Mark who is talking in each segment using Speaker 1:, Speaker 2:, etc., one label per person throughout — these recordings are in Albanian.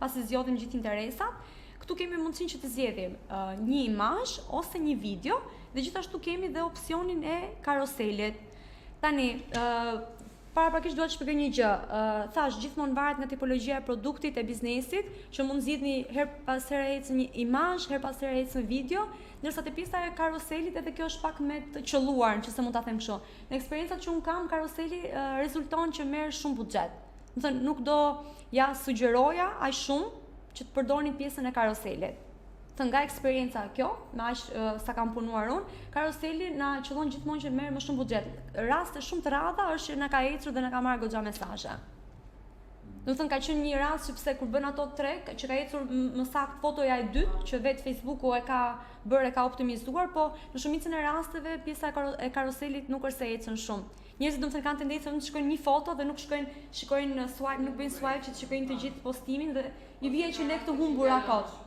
Speaker 1: pasi zgjodhim gjithë interesat. Këtu kemi mundësinë që të zgjedhim një imazh ose një video dhe gjithashtu kemi dhe opsionin e karoselit. Tani, paraprakisht dua të shpjegoj një gjë. Thash, gjithmonë varet nga tipologjia e produktit e biznesit, që mund zgjidhni her pas here ecë një imazh, her pas here ecë një video, ndërsa te pjesa e karoselit edhe kjo është pak me të qelluar, nëse mund ta them kështu. Në eksperiencat që un kam, karoseli rezulton që merr shumë buxhet. Do të thënë, nuk do ja sugjeroja aq shumë që të përdorni pjesën e karoselit. Të nga eksperienca kjo, me aq sa kam punuar unë, karoseli na qëllon gjithmonë që merr më shumë buxhet. Raste shumë të rralla është që na ka ecur dhe na ka marrë goxha mesazhe. Do të thënë, ka qenë një rast sepse kur bën ato trek, që ka ecur më saktë fotoja e dytë, që vetë Facebooku e ka optimizuar, po në shumicën e rasteve pjesa e karoselit nuk është se ecën shumë. Njerëzit do të thënë kanë tendencën të shikojnë një foto dhe nuk shikojnë swipe, nuk bëjnë swipe që të shikojnë të gjithë postimin dhe i vjen që ne këtë humbur akot.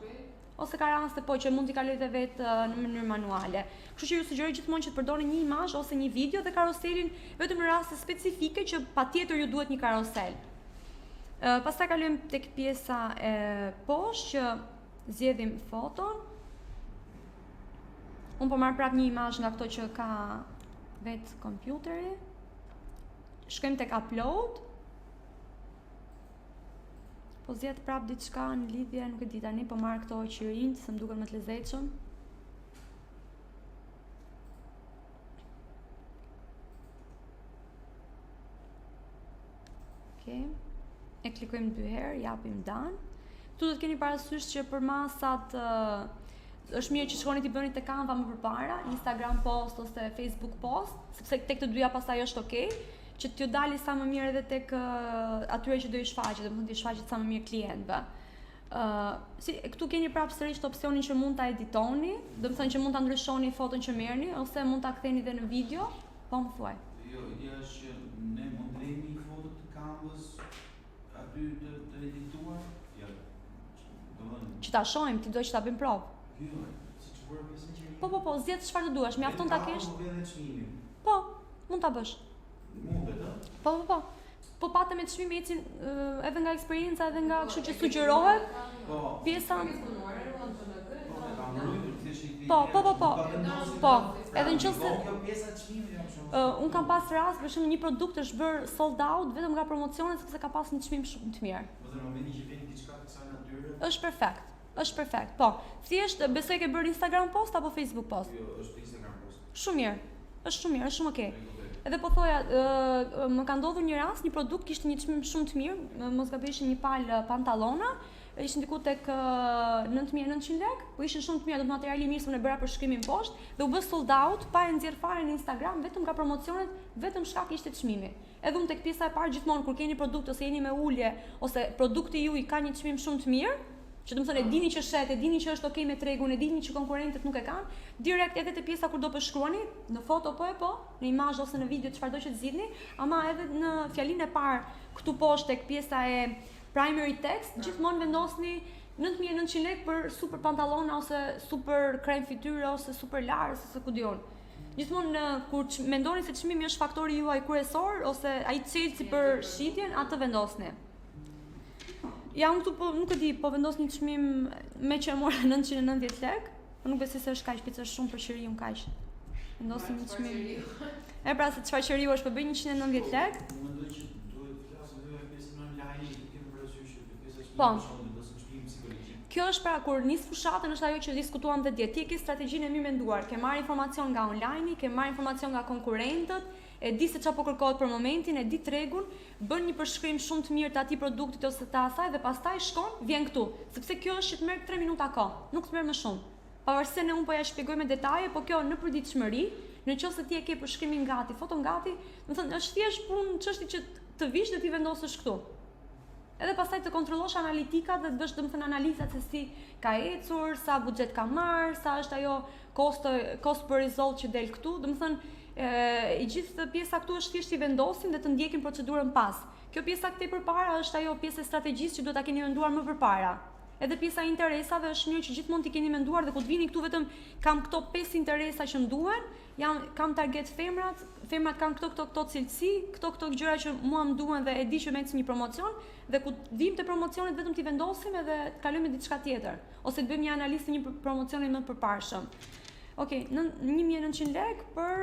Speaker 1: Ose ka raste po që mund t'i kalojë vetë në mënyrë manuale. Kështu që ju sugjeroj gjithmonë që të përdorni një imazh ose një video dhe karoselin vetëm në raste specifike që patjetër ju duhet një karosel. Pastaj kalojmë tek pjesa e poshtë që zgjedhim foton. Unë po marr prap një imazh nga ato që ka vetë kompjuteri. Shkojmë tek upload. Po zgjedh prap diçka në lidhje, nuk e di tani, po marr këto qirinj, se më duken më të lezetshëm. Okej. E klikojmë 2 herë, japim done. Këtu do të keni parasysh që për masat është mirë që shkoni t'i bëni te Canva më përpara, Instagram post ose Facebook post, sepse tek të dyja pastaj është okay, që t'ju dali sa më mirë edhe tek atyre që do i shfaqet, domethënë t'i shfaqet sa më mirë klientëve. Këtu keni prapë sërish opsionin që mund ta editoni, domethënë që mund ta ndryshoni foton që merrni ose mund ta ktheni edhe në video, po më thuaj.
Speaker 2: Jo, ideja është që ne mund të lejmë një foto të Canvas aty të edituar, ja. Domethënë
Speaker 1: Që ta shohim, ti do që ta bëjmë provë.
Speaker 2: jo, siç vura pjesën që
Speaker 1: Po, zgjedh çfarë do duash, mjafton ta kesh. Po, mund ta bësh.
Speaker 2: Mundet, a?
Speaker 1: Po. Po patë me çmim ecin edhe nga eksperienca edhe nga kështu që sugjerohet.
Speaker 2: Po.
Speaker 1: Pjesa
Speaker 2: Po.
Speaker 1: Po. Edhe nëse
Speaker 2: kjo pjesa e çmimit jam shumë.
Speaker 1: un kam pas rast, për shembull, një produkt është bërë sold out vetëm nga promocionet sepse ka pas një çmim shumë të mirë.
Speaker 2: Po në momentin që vjen diçka të kësaj natyre.
Speaker 1: Është perfekt. Po. Thjesht besoj ke bërë Instagram post apo Facebook post?
Speaker 2: Jo, është Instagram post.
Speaker 1: Shumë mirë. Është shumë okay. Edhe po thoja, më ka ndodhur një rast, një produkt kishte një çmim shumë të mirë, mos gabojishin një palë pantallona, ishin diku tek 9900 lekë, po ishin shumë të mirë, do të materiali mirë, se unë e bëra për shkrimin poshtë dhe u bë sold out, pa e nxjerr fare në Instagram, vetëm nga promocionet, vetëm shkak ishte çmimi. Edhe unë tek pjesa e parë gjithmonë kur keni produkt ose jeni me ulje ose produkti juaj ka një çmim shumë të mirë, që do të thonë e dini që shet, e dini që është okay me tregun, e dini që konkurrentët nuk e kanë, direkt edhe te pjesa kur do përshkruani, në foto po, në imazh ose në video çfarëdo që të zgjidhni, ama edhe në fjalinë e parë këtu poshtë tek pjesa e primary text, gjithmonë vendosni 9900 lekë për super pantallona ose super krem fytyre ose super larë ose ku diun. Gjithmonë kur mendoni se çmimi është faktori juaj kryesor ose ai cilësi për shitjen, atë vendosni. Ja, unë këtu po, nuk e di, po vendos një çmim me që e mora 990 lekë, po nuk besoj se është kaq, pjesa është shumë për qiriun kaq. Vendosim një çmim. Pra se çfarë qiriu është, po bëj 190 lekë.
Speaker 2: Unë mendoj që duhet të flasim edhe pjesën online, të kemi parasysh që pjesa e
Speaker 1: Po.
Speaker 2: çmim psikologjik.
Speaker 1: Kjo është pra kur nis fushatën, është ajo që diskutuam dhe dje. Ti ke strategjinë e mirë menduar, ke marrë informacion nga online, ke marrë informacion nga konkurrentët, e di se çfarë po kërkohet për momentin, e di tregun, bën një përshkrim shumë të mirë të atij produktit ose të asaj dhe pastaj shkon, vjen këtu, sepse kjo është që të merr 3 minuta kohë, nuk të merr më shumë. Pavarësisht se ne un po ja shpjegoj me detaje, po kjo në përditshmëri, nëse ti e ke përshkrimin gati, foton gati, do të thonë është thjesht punë çështje që të vish dhe ti vendosësh këtu. Edhe pastaj të kontrollosh analitikat dhe të bësh domethënë analizat se si ka ecur, sa buxhet ka marr, sa është ajo cost per result që del këtu, domethënë i gjithë pjesa këtu është thjesht i vendosim dhe të ndjekim procedurën pas. Kjo pjesa këtej përpara është ajo pjesë e strategjisë që duhet ta keni menduar më përpara. edhe pjesa e interesave është një që gjithmonë t'i keni menduar dhe ku të vini këtu vetëm kam këto 5 interesa që më duhen, kam target femrat kanë këto cilësi, këto gjëra që mua më duhen dhe e di që me një promocion dhe ku vim te promocionet vetëm t'i vendosim edhe të kalojmë diçka tjetër ose të bëjmë një analizë të një promocioni më të përparshëm. Okej, 1900 lekë për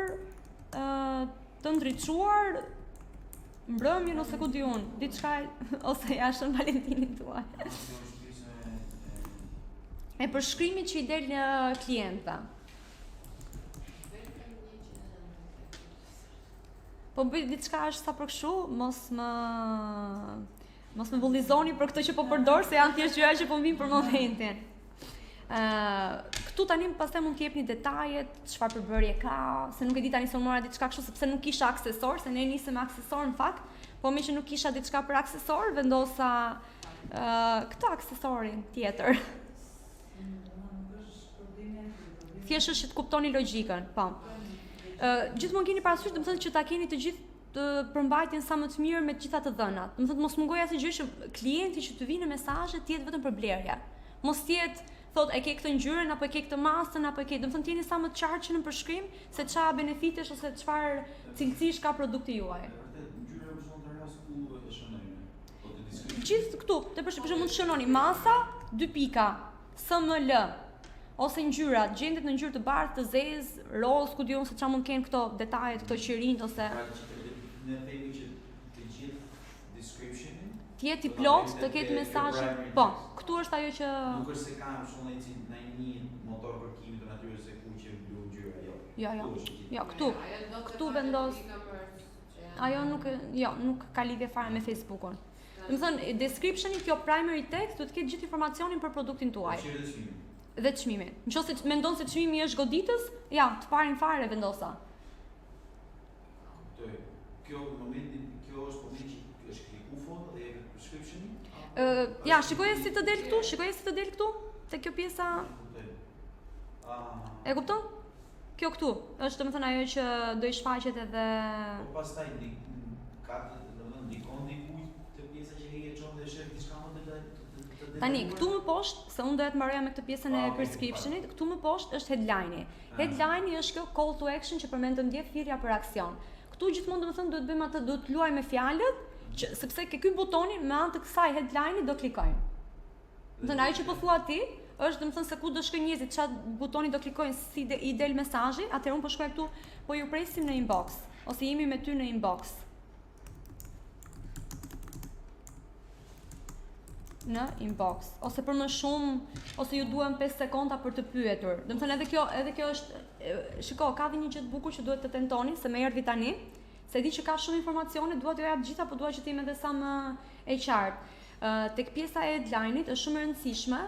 Speaker 1: të ndriçuar mbrëmjen ose ku di unë, diçka ose jashtën Valentinit tuaj. E përshkrimit që i del klientëve. Po bëj diçka është sa për kështu, mos më bullizoni për këtë që po përdor, se janë thjesht gjëra që po më vinë për momentin. Këtu tani pastaj mund të jepni detajet, çfarë përbërje ka, se nuk e di tani se mora diçka kështu sepse nuk kisha aksesor, se ne nisëm me aksesor në fakt, po me që nuk kisha diçka për aksesor, vendosa këtë aksesorin tjetër. Thjesht është që të kuptoni logjikën, po. Gjithmonë keni parasysh, domethënë që ta keni të gjithë përmbajtjen sa më të mirë me të gjitha të dhënat. Domethënë mos mungoj asnjë gjë që klienti që të vinë në mesazhe të jetë vetëm për blerje. Mos jetë thotë e ke këtë ngjyrën apo e ke këtë masën apo e ke, domethënë jeni sa më të qartë që në përshkrim se çfarë benefitesh ose çfarë cilësish ka produkti juaj.
Speaker 2: Ngjyra për shkak të rast ku e shënojmë.
Speaker 1: Gjithë këtu, për shembull mund të shënoni masa, 2 pika, SML, ose ngjyrat, gjendet në ngjyrë të bardhë, të zezë, roz, ku diun se çfarë mund të kenë këto detajet, këto qirinë ose
Speaker 2: ne themi që të gjithë description-in
Speaker 1: të jetë i plot, të ketë mesazhe. Po, këtu është ajo që
Speaker 2: nuk është se kam shumë në një motor kërkimi të natyrës se ku që blu ngjyra, jo.
Speaker 1: Jo, këtu vendos. Ajo nuk ka lidhje fare me Facebook-un. Domethënë, description-i, kjo primary text duhet të ketë gjithë informacionin për produktin tuaj. Dhe çmimin. Nëse mendon se çmimi është goditës, ja, të parin fare vendosa.
Speaker 2: Kjo është momenti që është kliku foto dhe description-i?
Speaker 1: Ja, shikoje si të del këtu, te kjo pjesa. E kupton? Kjo këtu është domethënë ajo që do i shfaqet edhe.
Speaker 2: Po pastaj ka domethënë ndikon diku te pjesa që e çon dhe shef diçka më të
Speaker 1: tani, këtu më poshtë, se unë doja të mbaroja me këtë pjesën e prescriptionit, këtu më poshtë është headline-i. Headline-i është kjo call to action që përmend të ndjek thirrja për aksion. Këtu gjithmonë domethënë duhet bëjmë atë, duhet luaj me fjalët, sepse ke ky butoni me anë të kësaj headline-i do klikojnë. Domethënë ajo që po thua ti është domethënë se ku do shkojnë njerëzit, çfarë butoni do klikojnë, si i del mesazhi, atëherë unë po shkruaj këtu, po ju presim në inbox ose jemi me ty në inbox. Në inbox, ose për më shumë, ose ju duhen 5 sekonda për të pyetur. Domethënë edhe kjo është, shiko, ka dhe një gjë të bukur që duhet të tentoni, se më erdhi tani, se di që ka shumë informacione, dua t'ju jap gjitha, po dua që të jem edhe sa më e qartë. Tek pjesa e headline-it është shumë e rëndësishme,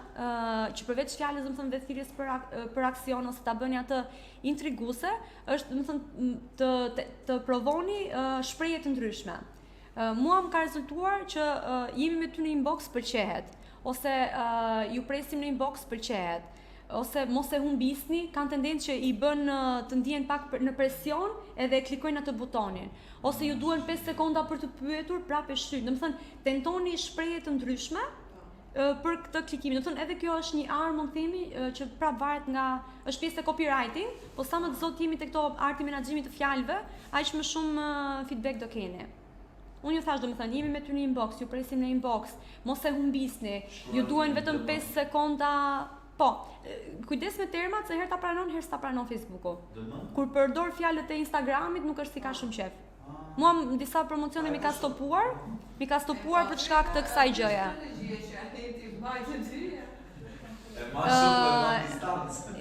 Speaker 1: që përveç fjalës domethënë dhe thirrjes për aksion ose ta bëni atë intriguese, është domethënë të provoni shprehje të ndryshme. Mua më ka rezultuar që jemi me ty në inbox pëlqehet, ose ju presim në inbox pëlqehet, ose mos e humbisni, kanë tendencë që i bën të ndihen pak në presion edhe e klikojnë atë butonin, ose ju duhen 5 sekonda për të pyetur, prapë e shtyjnë. Domethënë, tentoni shprehje të ndryshme për këtë klikim. Domethënë, edhe kjo është një armë, mund të themi, që prapë varet nga, është pjesë e copywriting, po sa më të zot jemi te këto arti menaxhimit të fjalëve, aq më shumë feedback do keni. Unë ju thash domethënë, jemi me ty në inbox, ju presim në inbox, mos e humbisni, ju duhen vetëm 5 sekonda. Po, kujdes me termat, se herë ta pranon, herë s'ta pranon Facebooku. Kur përdor fjalët e Instagramit, nuk është si ka shumë qef. Mua në disa promocione mi ka stopuar për shkak të kësaj gjëje.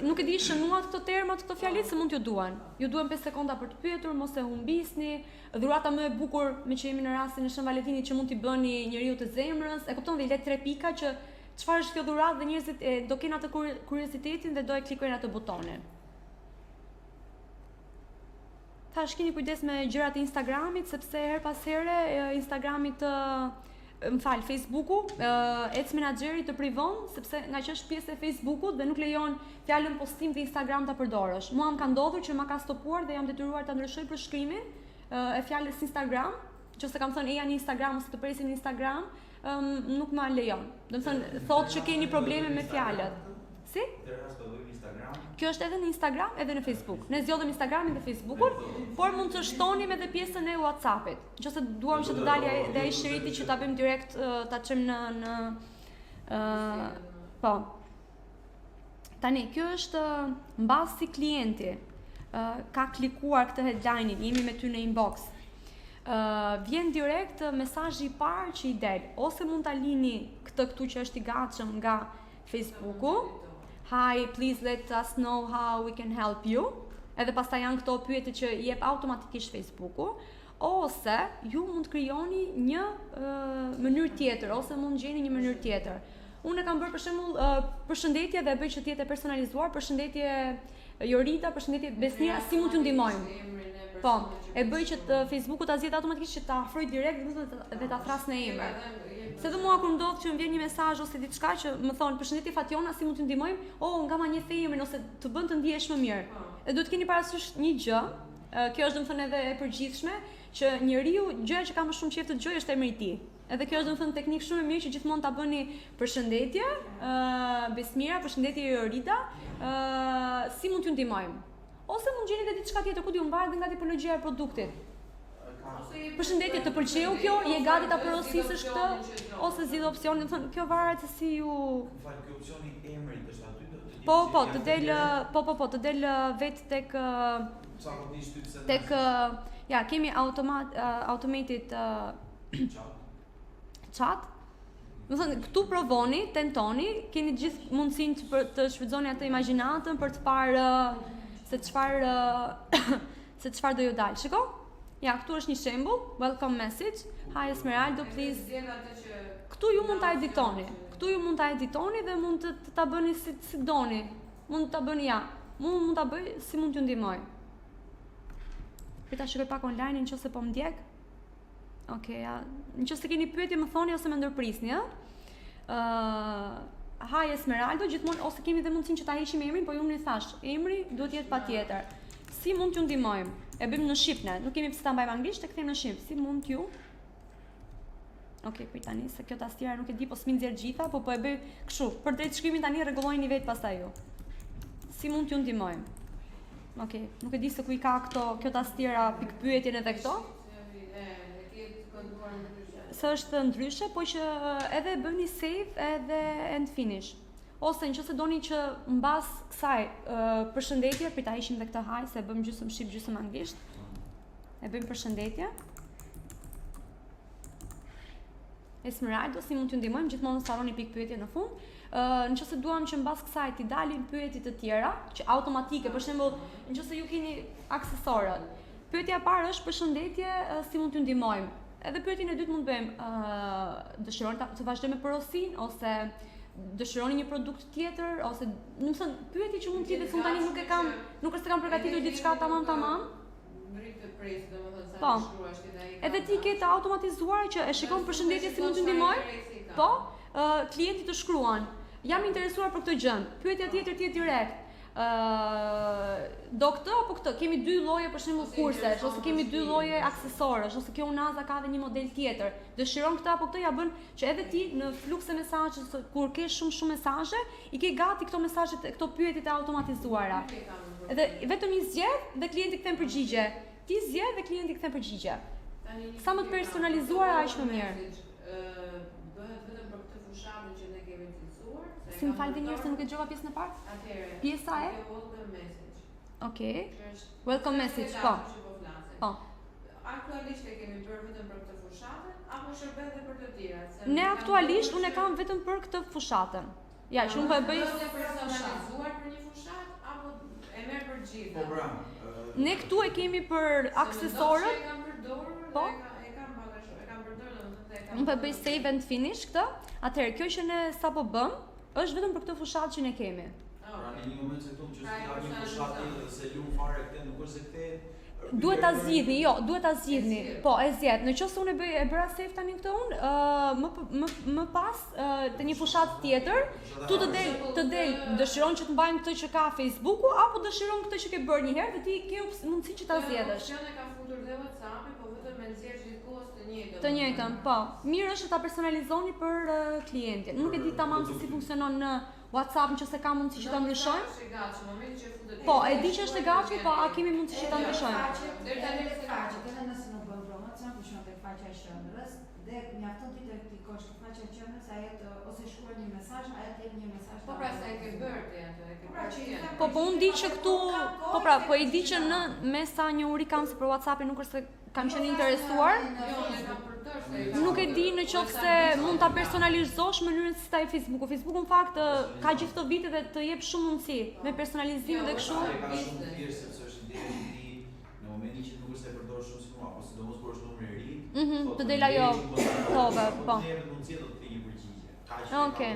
Speaker 1: Nuk e di shënuat këto termat, këto fjalit, se mund t'ju duan. Ju duhen 5 sekonda për të pyetur, mos e humbisni. Dhurata më e bukur, me që jemi në rastin e Shën Valentinit, që mund t'i bëni njeriu të zemrës. E kupton, dhe i let 3 pika që çfarë është kjo dhuratë dhe njerëzit do kenë atë kuriozitetin dhe do e klikojnë atë butonin. Thash keni kujdes me gjërat e Instagramit, sepse her pas here Instagramit Facebooku, Ads Manager të privon, sepse nga që është pjesë e Facebookut dhe nuk lejon fjalën postim të Instagram ta përdorësh. Mua më ka ndodhur që ma ka stopuar dhe jam detyruar ta ndryshoj përshkrimin e fjalës Instagram, nëse kam thënë eja në Instagram ose të presim në Instagram, nuk ma lejon. Do të thënë, thotë që keni probleme me fjalët. Si? Kjo është edhe në Instagram, edhe në Facebook. Ne zgjodhëm Instagramin dhe Facebookun, por mund të shtonim edhe pjesën e WhatsAppit. Nëse duam që të dalë dhe ai shëriti që ta bëjmë direkt, ta çojmë në po. Tani, kjo është mbasi klienti ka klikuar këtë headline-in, jemi me ty në inbox. Vjen direkt mesazhi i parë që i del, ose mund ta lini këtë këtu që është i gatshëm nga Facebooku. Hi, please let us know how we can help you. Edhe pastaj janë këto pyetje që i jep automatikisht Facebooku, ose ju mund të krijoni një mënyrë tjetër, ose mund gjeni një mënyrë tjetër. Unë e kam bërë për shembull përshëndetje dhe e bëj që të jetë personalizuar, përshëndetje Jorita, përshëndetje Besnia, si mund t'ju ndihmojmë? Po, e bëj që Facebooku ta zgjedh automatikisht që ta afroj direkt dhe ta thras në emër. Se dhe mua kur ndodh që më vjen një mesazh ose diçka që më thon përshëndetje Fationa, si mund t'ju ndihmojmë? Nga ma një emrin ose të bën të ndihesh më mirë. E duhet keni parasysh një gjë, kjo është domethënë edhe e përgjithshme, që njeriu gjëja që ka më shumë qejf të dëgjojë është emri i tij. Edhe kjo është domethënë teknikë shumë e mirë që gjithmonë ta bëni përshëndetje, Besmira, përshëndetje Jorita, si mund t'ju ndihmojmë? Ose mund gjeni edhe diçka tjetër, ku diun varet nga tipologjia e produktit. Përshëndetje, të pëlqeu kjo, je gati ta porosisësh këtë ose zgjidh opsionin, do të thonë, kjo varet se si ju.
Speaker 2: Fal, ky opsioni emrit është aty të
Speaker 1: të del vet tek kemi automated chat. Do të thonë, këtu provoni, tentoni, keni gjithë mundësinë për të shfrytëzoni atë imagjinatën për të parë se çfarë do ju dalë. Shiko? Ja, këtu është një shembull, welcome message. Hi Esmeraldo, please. Këtu ju mund ta editoni. Dhe mund të ta bëni si doni. Mund ta bëni mund ta bëj si mund t'ju ndihmoj. Prita shikoj pak online nëse po më ndjek. Okej, nëse keni pyetje më thoni ose më ndërprisni, Hi Esmeraldo, gjithmonë ose kemi dhe mundësinë që ta heqim emrin, po ju më thash, emri duhet të jetë patjetër. Si mund t'ju ndihmojmë? E bëjmë në shqip ne, nuk kemi pse ta mbajmë anglisht, e kthejmë në shqip. Si mund t'ju? Okej, prit tani se kjo tastiera nuk e di, po s'mi nxjerr gjitha, po e bëj kështu. Për drejt shkrimin tani rregullojeni vetë pastaj ju. Si mund t'ju ndihmojmë? Okej, nuk e di se ku i ka kjo tastiera pikpyetjen edhe këto. Se është ndryshe, po që edhe bëni save edhe end finish. Ose nëse doni që mbas kësaj përshëndetje, prit ta heqim dhe këtë hi, se e bëjmë gjysmë shqip, gjysmë anglisht. E bëjmë përshëndetje. Esmeraldo, si mund t'ju ndihmojmë, gjithmonë mos harroni pikpyetje në fund. Nëse duam që mbas kësaj t'i dalin pyetje të tjera, që automatike, për shembull, nëse ju keni aksesorët. Pyetja e parë është përshëndetje, si mund t'ju ndihmojmë. Edhe pyetjen e dytë mund bëjmë, dëshironi të vazhdojmë me porosin ose dëshironi një produkt tjetër ose, domethënë, pyetje që mund të jetë tani nuk është se kam përgatitur diçka tamam.
Speaker 3: Ngrit të pres, domethënë sa
Speaker 1: të
Speaker 3: shkruash ti ai.
Speaker 1: Edhe ti ke të automatizuar që e shikon përshëndetje si mund të ndihmoj? Po, klienti të shkruan. Jam interesuar për këtë gjë. Pyetja tjetër ti direkt. Do këtë apo këtë? Kemi dy lloje për shembull kursesh, ose kemi dy lloje aksesorësh, ose kjo Unaza ka edhe një model tjetër. Dëshiron këtë apo këtë, ja bën që edhe ti në fluks e mesazhe kur ke shumë mesazhe, i ke gati këto mesazhet, këto pyetjet e automatizuara. Edhe vetëm i zgjedh dhe klienti kthen përgjigje. Ti zgjedh dhe klienti kthen përgjigje. Sa më të personalizuar aq më mirë.
Speaker 3: Bëhet vetëm për këtë fushatën që ne kemi cilësuar.
Speaker 1: Si më falni njërë se nuk e gjova pjesën e parë?
Speaker 3: Atëherë.
Speaker 1: Pjesa e?
Speaker 3: Welcome message.
Speaker 1: Okej. Welcome message, po. Po.
Speaker 3: Aktualisht e kemi bërë vetëm për këtë fushatën apo shërben edhe për të tjerat?
Speaker 1: Ne aktualisht unë e kam vetëm për këtë fushatën. Ja, që unë po e bëj
Speaker 3: personalizuar për një fushatë apo e merr për gjithë?
Speaker 2: Po bra.
Speaker 1: Ne këtu e kemi për aksesorët.
Speaker 3: E kam përdorur,
Speaker 1: Po.
Speaker 3: e kam përdorur, domethënë e kam.
Speaker 1: Unë po e bëj save and finish këtë. Atëherë, kjo që ne sapo bëm është vetëm për këtë fushatë që ne kemi.
Speaker 2: Pra në një moment se këtu që s'ka një fushatë se lum fare këtë, nuk është se këtë
Speaker 1: Duhet ta zgjidhni, duhet ta zgjidhni. Po, e zgjedh. Nëse unë e bëra save tani këtë më pas te një fushatë tjetër, tu të del, dëshiron që të mbajmë këtë që ka Facebooku apo dëshiron këtë që ke bërë një herë dhe ti ke mundësi që ta zgjedhësh.
Speaker 3: Opsione ka futur dhe WhatsApp-i, po vetëm me nxjerrje gjithkohës të njëjtën.
Speaker 1: Të njëjtën, po. Mirë është ta personalizoni për klientin. Nuk e di tamam se si funksionon në WhatsApp nëse ka mundësi që ta ndryshojmë. Po, e di që është e gatshme, po a kemi mundësi që ta ndryshojmë?
Speaker 3: Deri tani është e gatshme.
Speaker 4: Edhe nëse nuk bën promocion, për shembull tek faqja e qendrës, dhe mjafton ti tek dikosh tek faqja e qendrës, ajo ose shkruan një mesazh, ajo të jep një mesazh.
Speaker 3: Po pra sa e ke bërë ti atë, e ke bërë.
Speaker 1: Po unë di që këtu, po pra, po i di që në me sa njohuri kam se për WhatsApp-in nuk është se kam qenë interesuar. Nuk e di në qoftë se mund ta personalizosh mënyrën si ta e Facebooku. Facebooku në fakt ka gjithë këto vite dhe të jep shumë mundësi me personalizim dhe kështu.
Speaker 2: Ka shumë thjesht sepse është ide e ti në momentin që nuk është e përdor shumë si mua, apo sidomos kur është numër i ri.
Speaker 1: Të del ajo tove, po.
Speaker 2: Ne jemi mundësi do të kemi një përgjigje.
Speaker 1: Okej.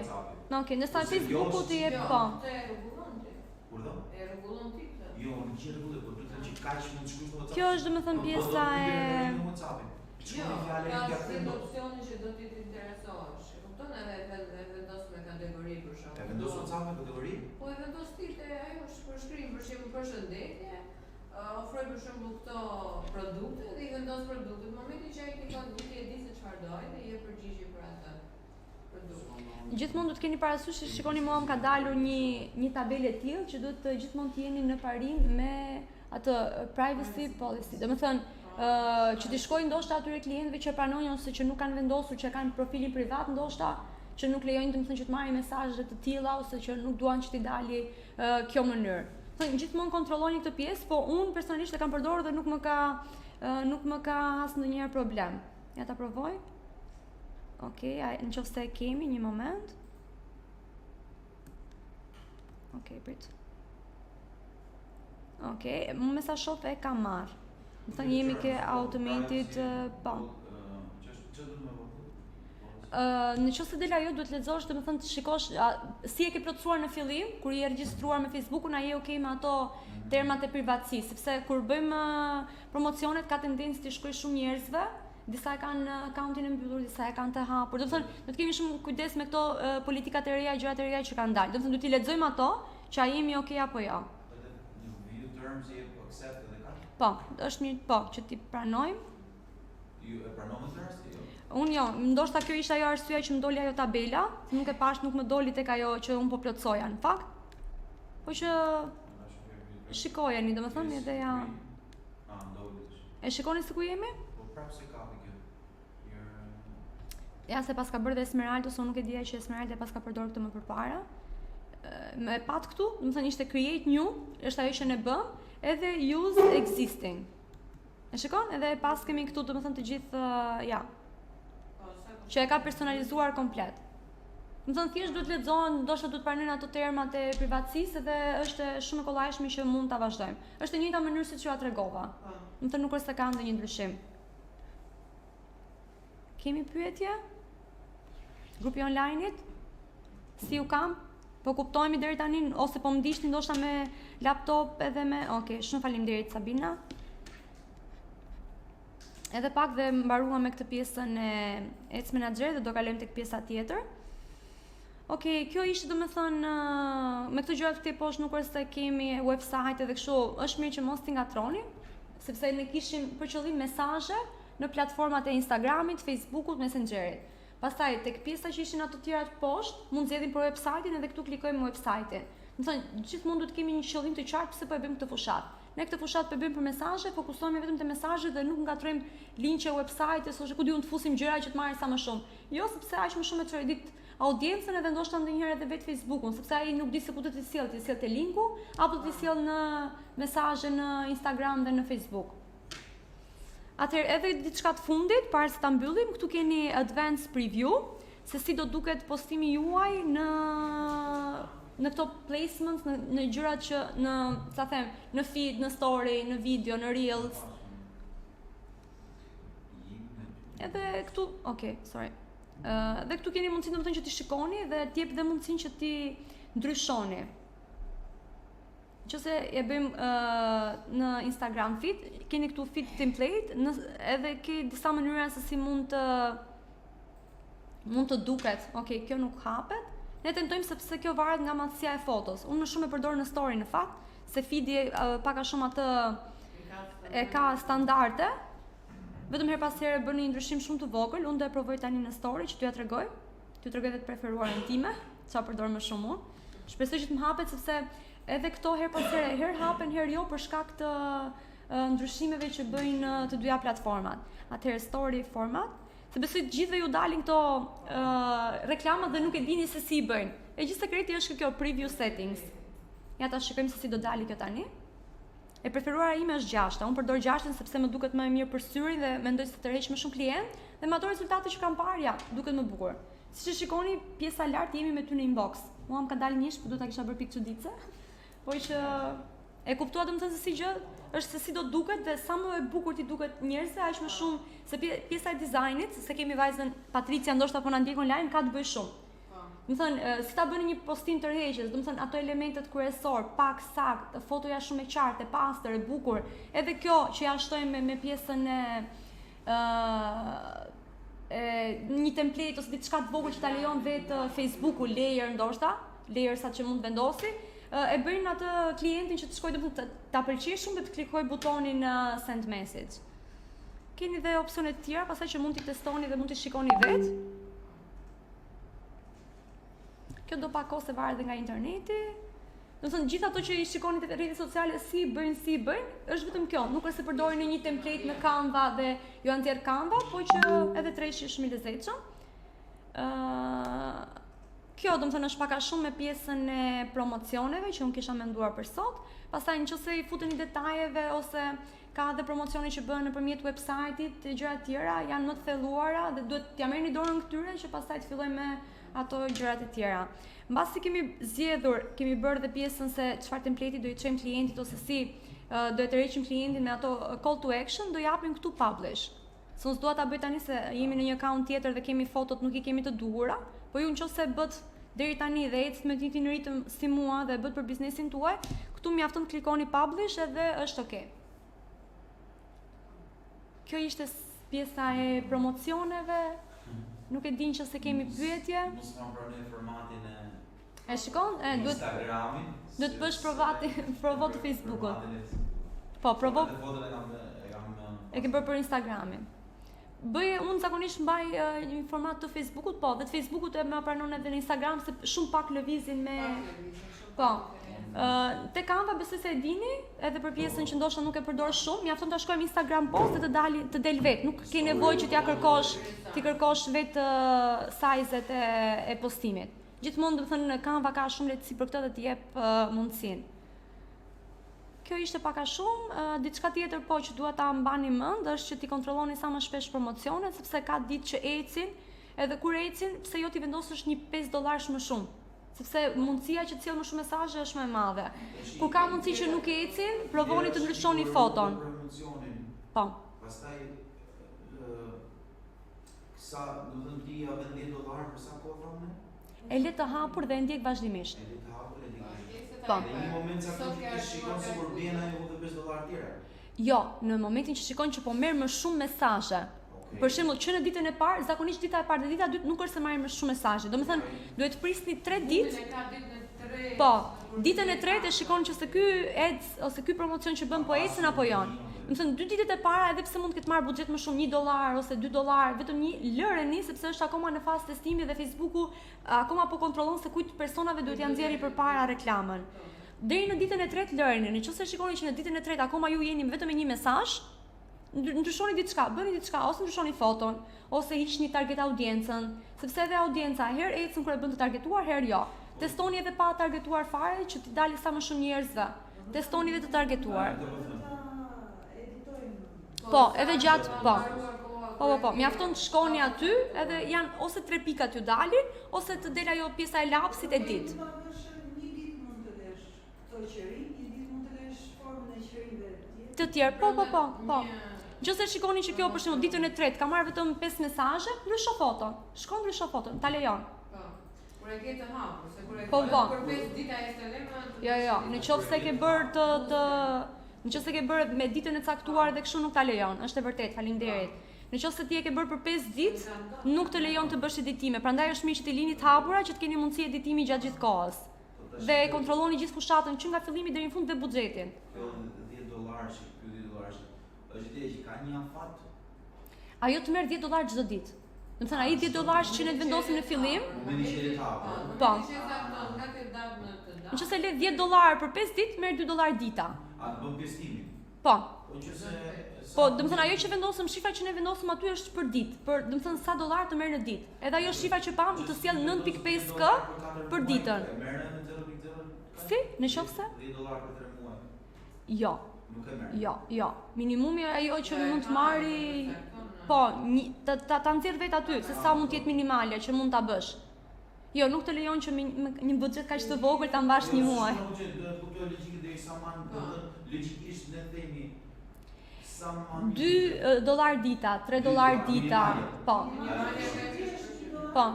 Speaker 1: Okej, nëse Facebooku të jep po.
Speaker 3: Te rregullon ti.
Speaker 2: Kur do?
Speaker 3: E rregullon ti këtë.
Speaker 2: Jo, nuk e rregulloj, por duhet të thënë që kaq mund të shkruash në WhatsApp.
Speaker 1: Kjo është domethënë pjesa e
Speaker 3: Jo, ka si opcioni që do t'i interesohesh. E kupton edhe vendos me kategori për shkak.
Speaker 2: E vendos WhatsApp me kategori?
Speaker 3: Po e vendos ti te ajo shkrim për shembull përshëndetje, ofroj për shembull këto produkte dhe I vendos produktet. Në momentin që ai klikon ti e di se çfarë do dhe I jep përgjigje për atë produkt.
Speaker 1: Gjithmonë do të keni parasysh se shikoni mua më ka dalur një tabelë e tillë që duhet të gjithmonë të jeni në parim me atë privacy policy. Domethënë që t'i shkojnë ndoshta atyre klientëve që pranojnë ose që nuk kanë vendosur që kanë profilin privat, ndoshta që nuk lejojnë domethënë që të marrin mesazhe të tilla ose që nuk duan që t'i dali kjo mënyrë. Thënë gjithmonë kontrolloni këtë pjesë, po unë personalisht e kam përdorur dhe nuk më ka asnjëherë problem. Ja ta provoj. Okej, nëse e kemi një moment. Okej, prit. Okej, më sa shoh e kam marr. Më thënë jemi ke automated, po. Në qoftë se del ajo duhet lexosh, domethënë të shikosh si e ke plotësuar në fillim, kur je regjistruar me Facebookun, ai je okay me ato termat e privatësisë, sepse kur bëjmë promocionet ka tendencë të shkojë shumë njerëzve, disa e kanë akauntin e mbyllur, disa e kanë të hapur. Domethënë do të kemi shumë kujdes me këto politikat e reja, gjërat e reja që kanë dalë. Domethënë duhet t'i lexojmë ato, që a jemi okay apo jo. Po, është mirë, po, që ti pranojmë.
Speaker 2: Ju e pranon më tërës?
Speaker 1: Unë jo, ndoshta kjo ishte ajo arsyeja që më doli ajo tabela, nuk e pash, nuk më doli tek ajo që unë po plotësoja në fakt. Po që shikojeni, domethënë edhe ja. E shikoni se ku jemi?
Speaker 2: Po prapë se kapi kjo.
Speaker 1: Ja se pas ka bërë dhe Esmeralda, se unë nuk e dija që Esmeralda pas ka përdorur këtë më përpara. Me pat këtu, domethënë ishte create new, është ajo që ne bëm. Edhe use existing. E shikon? Edhe pas kemi këtu domethënë të gjithë ja. Që e ka personalizuar komplet. Domethënë thjesht duhet lexohen, ndoshta duhet pranojnë ato termat e privatësisë dhe është shumë e kollajshme që mund ta vazhdojmë. Është e njëjta mënyrë siç ju a tregova. Domethënë nuk është se ka ndonjë ndryshim. Kemi pyetje? Grupi online-it? Si u kam? Po kuptojmë deri tani ose po më ndiqni ndoshta me laptop edhe me. Okej, shumë faleminderit Sabina. Edhe pak dhe mbaruam me këtë pjesën e Ads Manager dhe do kalojmë tek pjesa tjetër. Okej, kjo ishte domethënë me këto gjëra këtej poshtë nuk është se kemi website edhe kështu, është mirë që mos t'i ngatroni, sepse ne kishim për qëllim mesazhe në platformat e Instagramit, Facebookut, Messengerit. Pastaj tek pjesa që ishin ato tjera të poshtë, mund zgjedhim për website-in edhe këtu klikojmë website-in. Do të thënë, gjithmonë duhet të kemi një qëllim të qartë pse po e bëjmë këtë fushat. Ne këtë fushat po e bëjmë për mesazhe, fokusohemi vetëm te mesazhet dhe nuk ngatrojmë linqe website-s ose ku diun të fusim gjëra që të marrin sa më shumë. Jo sepse aq më shumë e çojit audiencën edhe ndoshta ndonjëherë edhe vetë Facebookun, sepse ai nuk di se ku do t'i sjellë te linku apo do t'i sjell në mesazhe në Instagram dhe në Facebook. Atëherë edhe diçka të fundit, para se ta mbyllim, këtu keni advanced preview, se si do duket postimi juaj në këto placements, në gjërat që në feed, në story, në video, në reels. Edhe këtu, dhe këtu keni mundësinë domethënë që ti shikoni dhe t'jep dhe mundësinë që ti ndryshoni. Nëse e bëjmë në Instagram feed, keni këtu feed template, edhe ke disa mënyra se si mund të duket. Okej, kjo nuk hapet. Ne tentojmë sepse kjo varet nga madhësia e fotos. Unë më shumë e përdor në story në fakt, se feedi pak a shumë atë e ka standarde. Vetëm her pas here bën një ndryshim shumë të vogël, unë do e provoj tani në story që t'ju ja tregoj. T'ju tregoj edhe të preferuarën time, çfarë përdor më shumë unë. Shpresoj që të më hapet sepse edhe këto her pas here, her hapen, her jo për shkak të ndryshimeve që bëjnë të dyja platformat. Atëherë story format, se besoj të gjithëve ju dalin këto reklamat dhe nuk e dini se si i bëjnë. E gjithë sekreti është kjo preview settings. Ja ta shikojmë se si do dali kjo tani. E preferuara ime është 6-ta. Unë përdor 6-tën sepse më duket më e mirë për syrin dhe mendoj se tërheq më shumë klient dhe me ato rezultate që kam parë, ja, duket më bukur. Siç e shikoni, pjesa lart jemi me ty në inbox. Mua më ka dalë mish, por duhet ta kisha bërë pikë çuditse. Po që e kuptua domethënë se si gjë, është se si do duket dhe sa më e bukur ti duket njerëzve, aq më shumë se pjesa e dizajnit, se kemi vajzën Patricia ndoshta po na ndjek online, ka të bëjë shumë. Domethënë, si ta bëni një postim tërheqës, domethënë ato elementet kryesor, pak sakt, fotoja shumë e qartë, e pastër, e bukur. Edhe kjo që ja shtojmë me pjesën e një template ose diçka të vogël që ta lejon vetë Facebooku, layer ndoshta, layersat që mund të vendosi, e bëjnë atë klientin që të shkojë domethënë ta pëlqejë shumë dhe të klikojë butonin send message. Keni dhe opsione të tjera, pastaj që mund t'i testoni dhe mund t'i shikoni vetë. Kjo do pak kohë se varet dhe nga interneti. Domethënë gjithë ato që i shikoni te rrjetet sociale si i bëjnë, është vetëm kjo, nuk është se përdorin një template në Canva dhe ju nxjerr Canva, po që edhe treshi është shumë i lezetshëm. Kjo domethënë është pak a shumë me pjesën e promocioneve që unë kisha menduar për sot. Pastaj nëse i futeni detajeve ose ka edhe promocione që bëhen nëpërmjet website-it, të gjëra të tjera janë më të thelluara dhe duhet t'ja merrni dorën këtyre që pastaj të fillojmë me ato gjërat e tjera. Mbasi kemi zgjedhur, kemi bërë dhe pjesën se çfarë template do i çojmë klientit ose si do e tërheqim klientin me ato call to action, do japim këtu publish. Se unë s'dua ta bëj tani se jemi në një account tjetër dhe kemi fotot, nuk i kemi të duhura, po ju nëse bët deri tani dhe ecët me një ritëm si mua dhe bët për biznesin tuaj, këtu mjafton të klikoni publish edhe është okay. Kjo ishte pjesa e promocioneve. Nuk e din që se kemi pyetje.
Speaker 2: Mos ma pranoj formatin
Speaker 1: E shikon? Duhet
Speaker 2: Instagramin.
Speaker 1: Bësh provo të Facebookut. Po, provo. E ke bërë për Instagramin. Unë zakonisht mbaj një format të Facebookut, po, dhe të Facebookut e më pranon edhe në Instagram se shumë pak lëvizin me. Po. Te Canva besoj se e dini, edhe për pjesën që ndoshta nuk e përdor shumë, mjafton ta shkojmë Instagram post dhe të del vet. Nuk ke nevojë që ti kërkosh vetë size-et e postimit. Gjithmonë domethënë Canva ka shumë lehtësi për këtë dhe të jep mundësinë. Kjo ishte pak a shumë, diçka tjetër po që dua ta mbani mend është që ti kontrolloni sa më shpesh promocionet, sepse ka ditë që ecin, edhe kur ecin, pse jo ti vendosësh një $5 më shumë. Sepse mundësia që të sjell më shumë mesazhe është më e madhe. Kur ka mundësi që nuk ecin, provoni të ndryshoni foton. Po.
Speaker 2: Pastaj sa do të ti ja vend $10 për sa kohë thonë?
Speaker 1: E le të hapur dhe e ndjek vazhdimisht.
Speaker 2: E le të hapur e ndjek.
Speaker 1: Po.
Speaker 2: Në një moment sa ti shikon se kur bën ajo edhe $5 tjera.
Speaker 1: Jo, në momentin që shikon që po merr më shumë mesazhe. Për shembull, që në ditën e parë, zakonisht dita e parë dhe dita e dytë nuk është se marrim më shumë mesazhe. Domethënë, duhet prisni 3 ditë. Po, ditën e tretë e shikon që se ky ose ky promocion që bën po ecën apo jo. Domethënë, 2 ditët e para edhe pse mund të ketë marrë buxhet më shumë, $1 ose $2, vetëm një lëreni sepse është akoma në fazë testimi dhe Facebooku akoma po kontrollon se kujt personave duhet ja nxjerrë përpara reklamën. Deri në ditën e tretë lëreni, nëse shikoni që në ditën e tretë akoma ju jeni vetëm me një mesazh, ndryshoni diçka, bëni diçka, ose ndryshoni foton, ose hiqni target audiencën, sepse edhe audienca herë ecën kur e bën të targetuar, herë jo. Testoni edhe pa targetuar fare që t'i dalë sa më shumë njerëzve. Testoni edhe të targetuar. Po, edhe gjatë, po. Po, mjafton të shkoni aty, edhe janë ose 3 pikat ju dalin, ose të del ajo pjesa e lapsit e ditë.
Speaker 4: Një ditë mund të lesh këto qëri, një ditë mund të lesh formën e qërive
Speaker 1: të tjerë. Po. Nëse shikoni që kjo për shembull ditën e tretë ka marrë vetëm 5 mesazhe, ndrysho foton. Shkon ndrysho foton, ta lejon.
Speaker 3: Po. Kur e ke të hapur, se kur e
Speaker 1: Po.
Speaker 3: për 5 dita e stelemë.
Speaker 1: Jo, nëse ke bërë nëse ke bërë me ditën e caktuar dhe kështu nuk ta lejon, është e vërtetë, faleminderit. Nëse ti e ke bërë për 5 ditë, nuk të lejon të bësh editime. Prandaj është mirë që ti lini të hapura që të keni mundësi editimi gjatë gjithë kohës. Dhe kontrolloni gjithë fushatën që nga fillimi deri në fund dhe buxhetin.
Speaker 2: Kjo $10 që ky $10 është ide që ka një afat.
Speaker 1: ajo të merr $10 çdo ditë. Do të thënë ai $10 që ne vendosim në fillim,
Speaker 2: Momenti që e hapë.
Speaker 1: Po.
Speaker 3: Nga ke datë në të datë.
Speaker 1: nëse le $10 për 5 ditë, merr $2 dita.
Speaker 2: A të bën pjestimin.
Speaker 1: Po.
Speaker 2: Po që se...
Speaker 1: Po, do të thënë ajo që vendosëm, shifra që ne vendosim aty është për ditë, për do të thënë sa $, të merr në ditë. Edhe ajo shifra që pam të sjell 9.5k për ditën.
Speaker 2: Merr në 0.0.
Speaker 1: Si? Në qoftë se?
Speaker 2: $10 për 3 muaj.
Speaker 1: Jo,
Speaker 2: Nuk e merr.
Speaker 1: jo. Minimumi ajo që mund të marri, po, ta nxjerr vet aty, se sa mund të jetë minimale që mund ta bësh. Jo, nuk të lejon që një buxhet kaq të vogël ta mbash një muaj.
Speaker 2: Jo, do të kuptoj logjikën deri sa man, do të logjikisht ne themi sa man
Speaker 1: $2 dita, $3 dita, po. Po.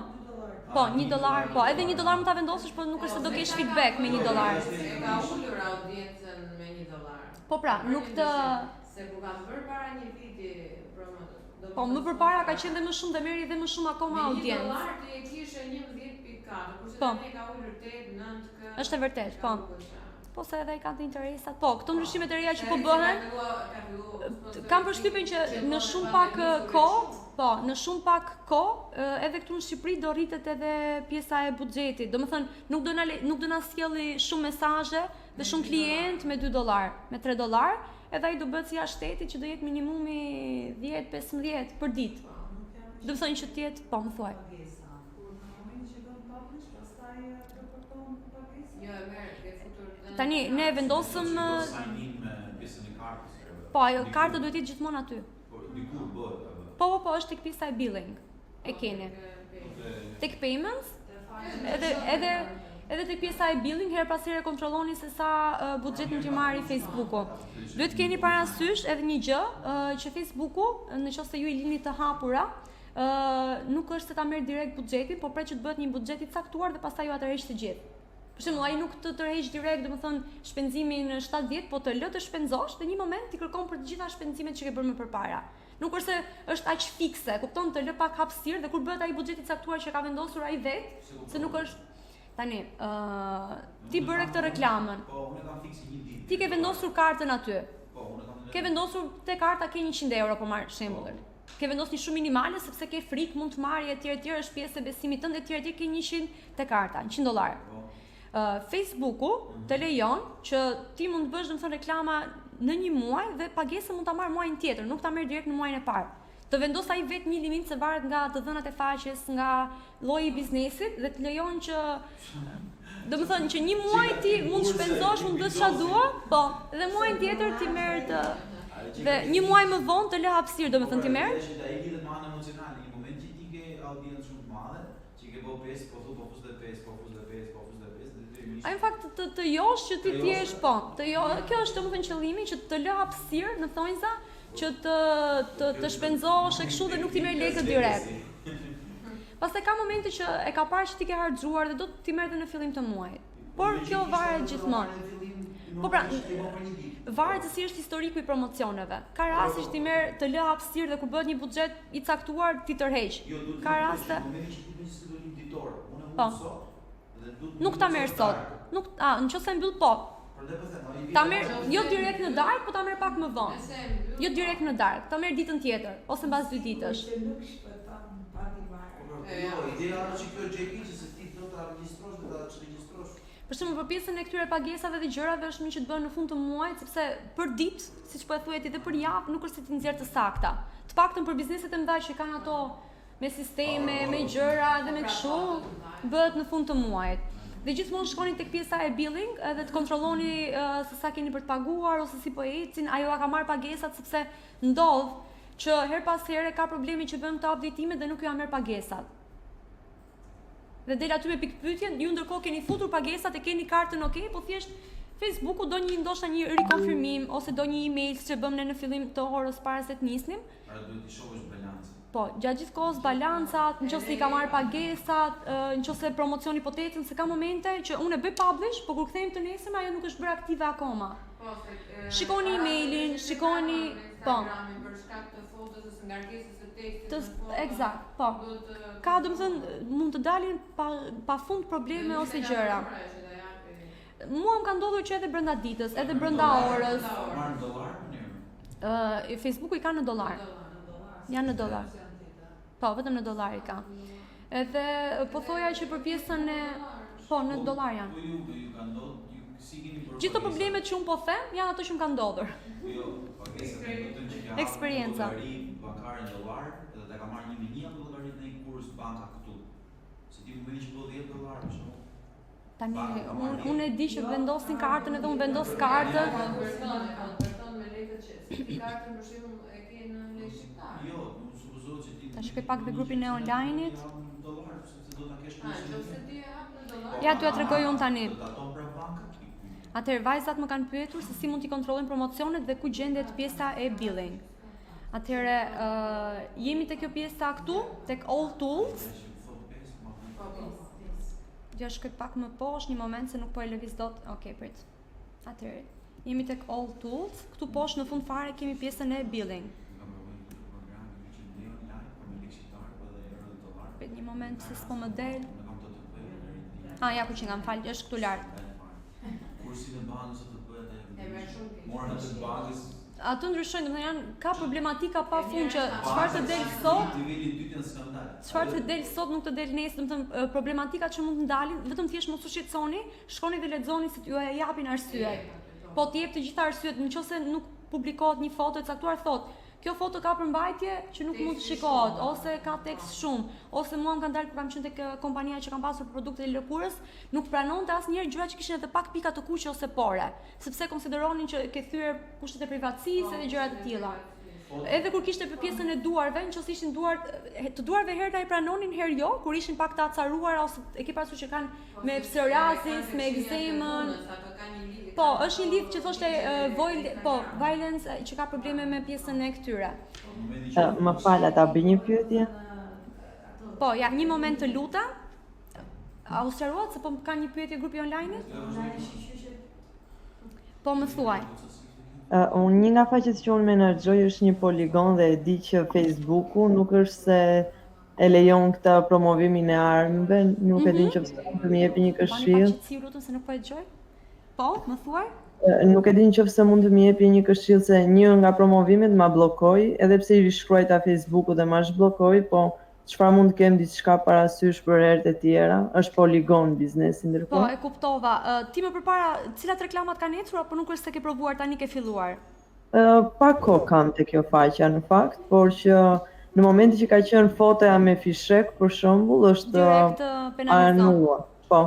Speaker 1: Po, $1, po, edhe $1 mund ta vendosësh, po nuk është se do kesh feedback me $1.
Speaker 3: E ka ullur audiencën me $1.
Speaker 1: Po pra, nuk të...
Speaker 3: Se ku kam bërë para një viti
Speaker 1: Po, më përpara ka qenë dhe më shumë dhe merri dhe më shumë akoma audiencë.
Speaker 3: Me $1 ti e kishe 11.4, kurse
Speaker 1: Po.
Speaker 3: tani ka ullur 8, 9k.
Speaker 1: Është e vërtet, po. Po se edhe i kanë të interesat. Po, këto ndryshimet e reja që po bëhen, kam përshtypjen që në shumë pak kohë, po, në shumë pak kohë, edhe këtu në Shqipëri do rritet edhe pjesa e buxhetit. Domethënë, nuk do na sjelli shumë mesazhe dhe shumë klient me $2, me $3, edhe ai do bëhet si jashtë shtetit që do jetë minimumi 10-15 për ditë. Do të thonë që të jetë, po, më thuaj.
Speaker 3: Jo, e merr, ke futur.
Speaker 1: Tani ne vendosëm
Speaker 2: sign in me pjesën e kartës.
Speaker 1: po, ajo karta duhet të jetë gjithmonë aty.
Speaker 2: Po diku bëhet.
Speaker 1: Po, është tek pjesa e billing. E keni. Tek payments, edhe tek pjesa e billing, her pas here kontrolloni se sa buxhet mund t'i marrë Facebooku. Duhet keni parasysh edhe një gjë, që Facebooku, nëse ju i lini të hapura, nuk është se ta merr direkt buxhetin, por pret që të bëhet një buxhet i caktuar dhe pastaj ju atërheq të gjithë. Për shembull, ai nuk të tërheq direkt, domethënë shpenzimin 70, po të lë të shpenzosh dhe një moment ti kërkon për të gjitha shpenzimet që ke bërë më përpara. Nuk është se është aq fikse, kupton, të lë pak hapësirë dhe kur bëhet ai buxheti i caktuar që ka vendosur ai vet, se nuk është tani, ti bëre këtë reklamën.
Speaker 2: Po, unë kam fikse një ditë.
Speaker 1: Ti ke vendosur kartën aty.
Speaker 2: Po, unë kam.
Speaker 1: Ke vendosur te karta ke 100 euro për marr shembullin. Ke vendosur një shumë minimale sepse ke frikë mund të marrë etj është pjesë e besimit tënd etj ke 100 te karta, $100. Facebooku të lejon që ti mund të bësh domethënë reklama në një muaj dhe pagesën mund ta marr muajin tjetër, nuk ta merr direkt në muajin e parë. Të vendos ai vetë një limit se varet nga të dhënat e faqes, nga lloji i biznesit dhe të lejon që domethënë që një muaj ti mund të shpenzosh, mund të bësh çfarë dua, po, dhe muajin tjetër ti merr të dhe një muaj më vonë të lë hapësirë, domethënë ti merr.
Speaker 2: Është ai lidhet me anën emocionale, në moment që ti ke audiencë shumë të madhe, që ke bëu 5, po thu po fus dhe 5, po fus dhe 5, po fus dhe 5, dhe ti
Speaker 1: Ai në fakt të josh që ti t'jesh, po, kjo është domethënë qëllimi që të lë hapësirë në thonjza që të shpenzosh e kështu dhe nuk ti merr lekët direkt. Pastaj ka momente që e ka parë që ti ke harxuar dhe do ti merrte në fillim të muajit. Por kjo varet gjithmonë. Po pra, varet se si është historiku i promocioneve. Ka raste që ti merr të lë hapësirë dhe kur bëhet një buxhet i caktuar ti tërheq. Ka raste. Po. Nuk ta merr sot. Nuk, nëse mbyll po. Ta merr jo direkt në darkë, po ta merr pak më vonë. Jo direkt në darkë, ta merr ditën tjetër ose mbas 2 ditësh.
Speaker 2: Ideja është që kjo gjë që se ti do ta regjistrosh dhe ta çregjistrosh.
Speaker 1: Për shembull, për pjesën e këtyre pagesave dhe gjërave është mirë që të bëhen në fund të muajit, sepse për ditë, siç po e thuhet ti, dhe për javë nuk është se ti nxjerr të sakta. Të paktën për bizneset e mëdha që kanë ato me sisteme, me gjëra dhe me kështu, bëhet në fund të muajit. Dhe gjithmonë shkoni tek pjesa e billing edhe të kontrolloni se sa keni për të paguar ose si po ecin, ajo ka marr pagesat sepse ndodh që her pas here ka problemi që bëjmë të update-imet dhe nuk ju merr pagesat. Dhe del aty me pikpyetjen, ju ndërkohë keni futur pagesat e keni kartën okay, po thjesht Facebooku do ndoshta një rikonfirmim ose do një email siç e bëmë ne në fillim të orës para se të nisnim.
Speaker 2: Pra duhet të shohësh balancën.
Speaker 1: Po, gjatë gjithë kohës balancat, nëse i ka marr pagesat, nëse promocioni po tetën, se ka momente që unë e bëj publish, por kur kthejmë të nesër ajo nuk është bërë aktive akoma.
Speaker 3: Po,
Speaker 1: shikoni emailin, shikoni, po.
Speaker 3: Për shkak të fotos ose ngarkesës së tekstit.
Speaker 1: Eksakt, po. Ka domethënë mund të dalin pafund probleme ose gjëra. Mua më ka ndodhur që edhe brenda ditës, edhe brenda orës.
Speaker 2: Marr dollar në euro.
Speaker 1: Facebooku i ka në dollar. Janë në dollar. Po, vetëm në dollar i ka. Edhe po thoja që për pjesën e po në dollar janë.
Speaker 2: Po ju ka ndodhur, ju si keni bërë?
Speaker 1: Gjithë të problemet që unë po them janë ato që më kanë ndodhur.
Speaker 2: Jo, pagesat e vetëm që ka
Speaker 1: Eksperienca.
Speaker 2: bankare në dollar, edhe ta ka marrë 1.100 atë llogari në një kurs banka këtu. Se ti më vjen që do $10 për shembull.
Speaker 1: Tani unë e di që vendosin kartën edhe unë vendos kartën.
Speaker 3: Konverton me lekët që ti kartën për shembull e ke në lekë shqiptar.
Speaker 2: Jo, nuk supozohet që ti.
Speaker 1: Ta shkoj pak dhe grupin e online-it.
Speaker 2: Dollar, sepse do ta kesh
Speaker 3: Nëse ti e hap në dollar.
Speaker 1: Ja t'ju tregoj unë tani.
Speaker 2: Do ta ton pra banka.
Speaker 1: Atëherë vajzat më kanë pyetur se si mund t'i kontrollojnë promocionet dhe ku gjendet pjesa e billing. Atëherë jemi te kjo pjesa këtu, tek All Tools. Ja shkoj pak më poshtë një moment se nuk po e lëviz dot. Okej, prit. Atëherë jemi tek All Tools. Këtu poshtë në fund fare kemi pjesën e billing. Prit një moment se s'po më del. Ja ku që nga më fal, është këtu lart.
Speaker 2: Kursin e bankës do të bëhet
Speaker 3: E merr shumë keq.
Speaker 2: morën të bankës.
Speaker 1: Ato ndryshojnë, domethënë janë ka problematika pafund që çfarë të del sot,
Speaker 2: Niveli i dytë janë skandal.
Speaker 1: çfarë të del sot nuk të del nesër, domethënë problematika që mund të ndalin, vetëm thjesht mos u shqetësoni, shkoni dhe lexoni se ju e japin arsyet. Po të jep të gjitha arsyet, nëse nuk publikohet një foto e caktuar thotë kjo foto ka përmbajtje që nuk mund të shikohet, ose ka tekst shumë, ose mua më kanë dalë kur kam qenë tek kompania që kanë pasur produkte e lëkurës, nuk pranonte asnjëherë gjëra që kishin edhe pak pika të kuqe ose pore, sepse konsideronin që ke thyer kushtet e privatësisë edhe gjëra të tilla. Edhe kur kishte për pjesën e duarve, nëse ishin të duarve herë na i pranonin, herë jo, kur ishin pak të acaruara ose e ke parasysh që kanë me psoriasis, me ekzemën. Po, është një lidhje që thoshte violence që ka probleme me pjesën e këtyre.
Speaker 5: Më fal, ta bëj një pyetje?
Speaker 1: Po, ja, një moment të lutem. A u sqaruat se po ka një pyetje grupi online? Po më thuaj.
Speaker 5: Unë një nga faqet që unë menaxhoj është një poligon dhe e di që Facebooku nuk është se e lejon këtë promovimin e armëve, nuk e di nëse mund të më jepi një këshill.
Speaker 1: Bani pak qetësi, lutem se nuk po e dëgjoj. Po, më thuaj.
Speaker 5: Nuk e di nëse mund të më jepi një këshill se një nga promovimet ma bllokoi, edhe pse i shkruajta Facebooku dhe ma zhbllokoi, po çfarë mund të kem diçka parasysh për herët e tjera? Është poligon biznesi
Speaker 1: Po,
Speaker 5: ndërkohë?
Speaker 1: e kuptova. Ti më përpara, cilat reklamat kanë ecur apo nuk është se ke provuar tani ke filluar?
Speaker 5: Pak kohë kam te kjo faqja në fakt, por që në momentin që ka qenë fotoja me fishek për shembull është
Speaker 1: Direkt penalizon.
Speaker 5: anuar. Po.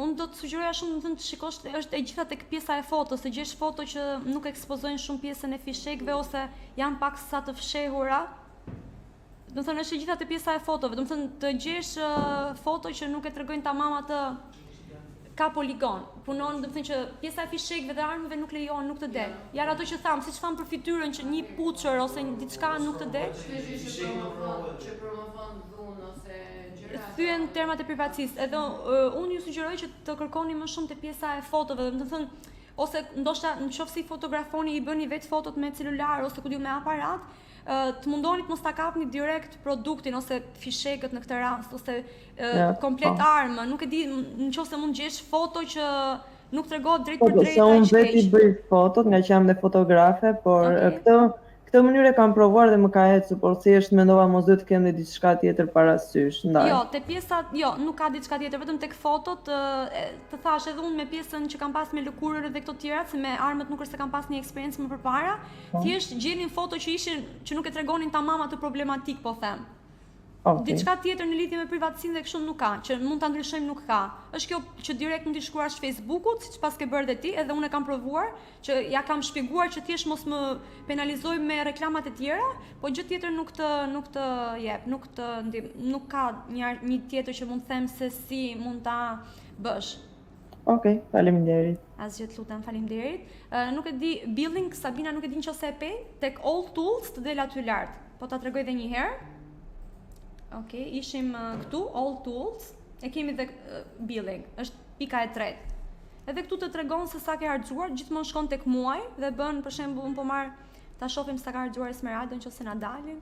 Speaker 1: Unë do të sugjeroja shumë të shikosh është e gjitha tek pjesa e fotos, të gjesh foto që nuk ekspozojnë shumë pjesën e fishekëve ose janë pak sa të fshehura. Do të thënë është e gjitha te pjesa e fotove, do të thënë të gjesh foto që nuk e tregojnë tamam atë ka poligon. Punon, do të thënë që pjesa e fishekëve dhe armëve nuk lejohen, nuk të del. Janë ato që tham, siç tham për fytyrën që një puçër ose diçka nuk të del.
Speaker 3: Që promovon dhunë ose gjëra.
Speaker 1: Thyen termat e privatësisë. Edhe unë ju sugjeroj që të kërkoni më shumë te pjesa e fotove, do të thënë ose ndoshta nëse si fotografoni i bëni vetë fotot me celular ose ku diu me aparat, të mundoni të mos ta kapni direkt produktin ose fishekët në këtë rast ose komplet armë, nuk e di nëse mund gjesh foto që nuk tregohet drejt për drejt.
Speaker 5: Se unë vetë i bëj fotot nga që jam dhe fotografe, por këtë mënyrë kam provuar dhe më ka ecur, por thjesht mendova mos duhet të kem dhe diçka tjetër parasysh, ndaj.
Speaker 1: Jo, te pjesa, jo, nuk ka diçka tjetër, vetëm tek fotot, të thash edhe unë me pjesën që kam pas me lëkurën dhe këto tjera, se me armët nuk është se kam pas një eksperiencë më përpara, thjesht gjenin foto që nuk e tregonin tamam atë problematik, po them. Diçka tjetër në lidhje me privatësinë dhe kështu nuk ka, që mund ta ndryshojmë nuk ka. Është kjo që direkt mund t'i shkruash Facebookut, siç pas ke bërë dhe ti, edhe unë e kam provuar, që ja kam shpjeguar që thjesht mos më penalizoj me reklamat e tjera, po gjë tjetër nuk të jep, nuk ka një tjetër që mund të them se si mund ta bësh.
Speaker 5: Okej, faleminderit.
Speaker 1: Asgjë, të lutem, faleminderit. Nuk e di billing, Sabina nuk e di nëse e pe, tek All Tools të del aty lart. Po ta tregoj edhe një herë. Okej, ishim këtu, All Tools, e kemi dhe billing, është pika e tretë. Edhe këtu të tregon se sa ke harxuar, gjithmonë shkon tek muaj dhe bën, për shembull, unë po marr ta shohim sa ka harxuar Esmeralda nëse na dalin.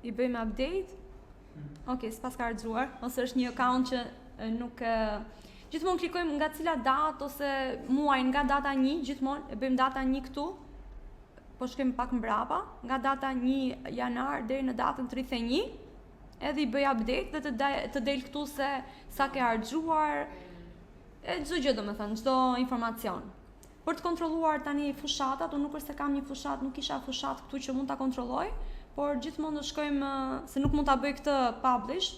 Speaker 1: I bëjmë update. Okej, s'pas ka harxuar, ose është një account që nuk gjithmonë klikojmë nga cila datë ose muaj, nga data 1, gjithmonë e bëjmë data 1 këtu. po shkojmë pak mbrapa, nga data 1 janar deri në datën 31, edhe i bëj update dhe të del këtu se sa ke harxhuar, çdo gjë domethënë, çdo informacion. Për të kontrolluar tani fushatat, unë nuk është se kam një fushat, nuk kisha fushat këtu që mund ta kontrolloj, por gjithmonë do shkojmë, se nuk mund ta bëj këtë publish,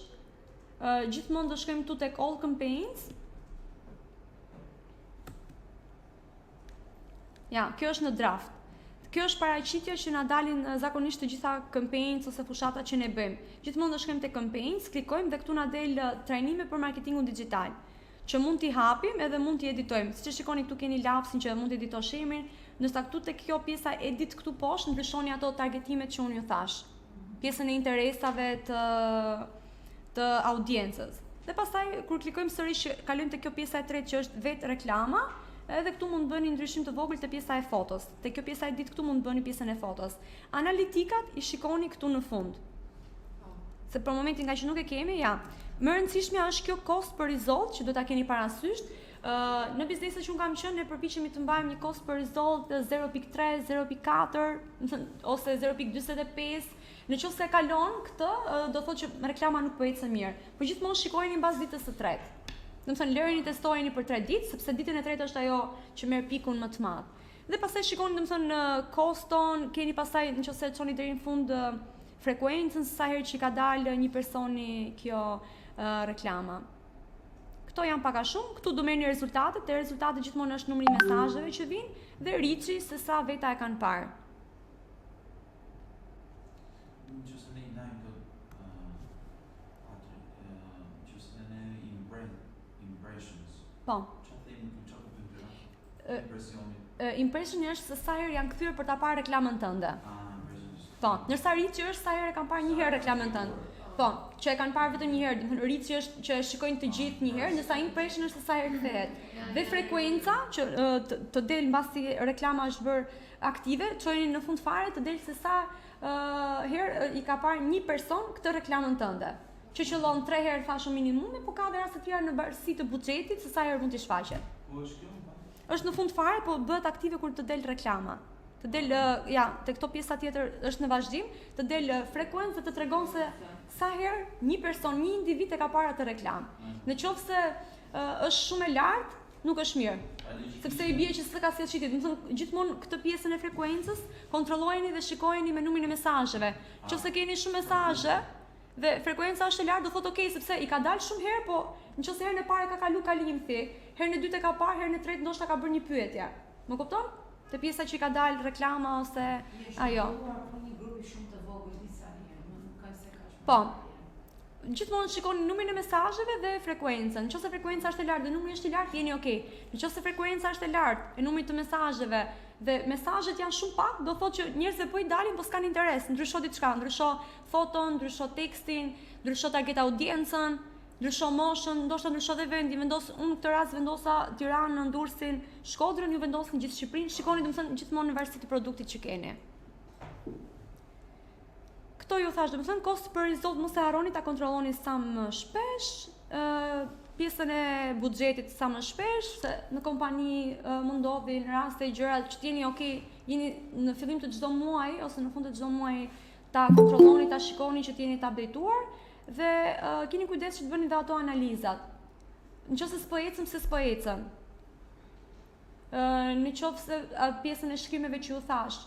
Speaker 1: gjithmonë do shkojmë këtu tek all campaigns. Ja, kjo është në draft. Kjo është paraqitja që na dalin zakonisht të gjitha campaigns ose fushatat që ne bëjmë. Gjithmonë do shkojmë te campaigns, klikojmë dhe këtu na del trajnime për marketingun digjital, që mund t'i hapim edhe mund t'i editojmë. Siç e shikoni këtu keni lapsin që mund t'i editosh emrin, ndërsa këtu tek kjo pjesa edit këtu poshtë ndryshoni ato targetimet që unë ju thash. Pjesën e interesave të audiencës. Dhe pastaj kur klikojmë sërish, kalojmë te kjo pjesa e tretë që është vetë reklama. Edhe këtu mund bëni ndryshim të vogël te pjesa e fotos. Te kjo pjesa e ditë këtu mund bëni pjesën e fotos. Analitikat i shikoni këtu në fund. Se për momentin nga që nuk e kemi, ja. Më rëndësishmja është kjo cost per result që do ta keni parasysh. Në bizneset që unë kam qenë, ne përpiqemi të mbajmë një cost per result 0.3, 0.4 ose 0.45. Nëse e kalon këtë, do thotë që reklama nuk po ecë mirë. Por gjithmonë shikojeni mbas ditës së tretë. Domethënë lëreni testojeni për 3 ditë, sepse ditën e tretë është ajo që merr pikun më të madh. Dhe pastaj shikoni domethënë coston, keni pastaj nëse çoni deri në fund frekuencën sa herë që ka dalë një personi kjo reklama. Këto janë pak a shumë, këtu do merrni rezultatet, e rezultatet gjithmonë është numri i mesazheve që vijnë dhe reach-i se sa veta e kanë parë.
Speaker 2: Just an impressions.
Speaker 1: Po. Impressioni është se sa herë janë kthyer për ta parë reklamën tënde. Po, ndërsa reach është sa herë kanë parë një herë reklamën tënde. Po, që e kanë parë vetëm një herë, domethënë reach është që e shikojnë të gjithë një herë, ndërsa impression është se sa herë kthehet. Dhe frekuenca që të del mbasi reklama është bërë aktive, çojeni në fund fare të del se sa herë i ka parë një person këtë reklamën tënde. Që qëllon 3 herë thashë minimumi, po ka dhe raste tjera në barësi të buxhetit se sa herë mund t'i shfaqet.
Speaker 2: Po është kjo?
Speaker 1: Është në fund fare, po bëhet aktive kur të del reklama. Të del, ja, te këto pjesa tjetër është në vazhdim, të del frekuencë dhe të tregon se sa herë një person, një individ e ka parë atë reklamë. Nëse është shumë e lartë, nuk është mirë. Sepse i bie që s'ka si shitit. Do të thonë gjithmonë këtë pjesën e frekuencës kontrollojeni dhe shikojeni me numrin e mesazheve. Nëse keni shumë mesazhe dhe frekuenca është e lartë, do thotë okay, sepse i ka dalë shumë herë, po nëse herën e parë ka kalu kalimthi, herën e dytë e ka parë, herën e tretë ndoshta ka bërë një pyetje. Më kupton? Te pjesa që i ka dalë reklama ose ajo.
Speaker 4: Një grup i shumë të vogël disa herë, nuk ka se ka shumë.
Speaker 1: Po. Gjithmonë shikoni numrin e mesazheve dhe frekuencën. Nëse frekuenca është e lartë dhe numri është i lartë, jeni okay. Nëse frekuenca është e lartë e numri të mesazheve dhe mesazhet janë shumë pak, do thotë që njerëzit po i dalin, po s'kan interes, ndrysho diçka, ndrysho foton, ndrysho tekstin, ndrysho target audiencën, ndrysho moshën, ndoshta ndrysho dhe vendi. Unë këtë rast vendosa Tiranën, Durrësin, Shkodrën, ju vendosni gjithë Shqipërinë. Shikoni domethënë gjithmonë në varësi të produktit që keni. Këto ju thash, domethënë cost per result mos e harroni ta kontrolloni sa më shpesh, pjesën e buxhetit sa më shpesh, se në kompani mund ndodhin raste gjëra që jeni okay, jeni në fillim të çdo muaji ose në fund të çdo muaji ta kontrolloni, ta shikoni që jeni të updateuar dhe keni kujdes që të bëni dhe ato analizat. Nëse s'po ecëm, se s'po ecëm. Nëse pjesën e shkrimeve që ju thash,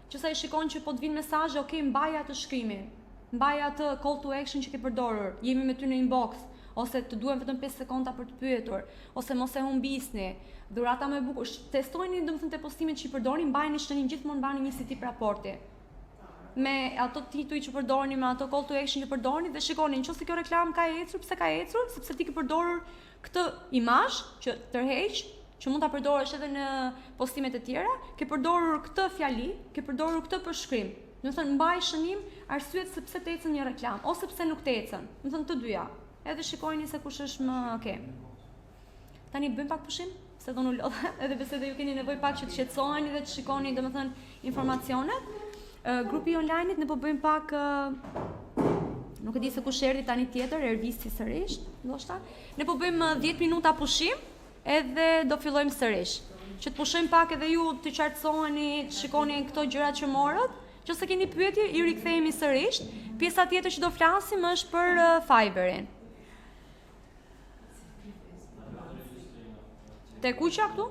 Speaker 1: që sa i shikon që po të vinë mesazhe, okay, mbaj atë shkrimin, mbaj atë call to action që ke përdorur, jemi me ty në inbox, ose të duhen vetëm 5 sekonda për të pyetur, ose mos e humbisni, dhurata më e bukur, testojeni domethënë te postimet që i përdorni, mbajeni shtënin gjithmonë mbani një si tip raporti. Me ato tituj që përdorni, me ato call to action që përdorni dhe shikoni nëse kjo reklam ka ecur, pse ka ecur, sepse ti ke përdorur këtë imazh që tërheq, që mund ta përdorësh edhe në postimet e tjera, ke përdorur këtë fjali, ke përdorur këtë përshkrim. Do të thënë mbaj shënim arsyet se pse të ecën një reklam ose pse nuk të ecën. Do të thënë të dyja. Edhe shikojeni se kush është më okay. Tani bëjmë pak pushim, se do në lodhe, edhe pse ju keni nevojë pak që të shqetësoheni dhe të shikoni domethënë informacionet. Grupi online-it ne po bëjmë pak nuk e di se kush erdhi tani tjetër, Ervisi sërish, ndoshta. Ne po bëjmë 10 minuta pushim edhe do fillojmë sërish. që të pushojmë pak edhe ju të qartësoheni, të shikoni këto gjërat që morët, që se keni pyetje, i rikthehemi sërish. Pjesa tjetër që do flasim është për Fiverrin. Te kuqa këtu?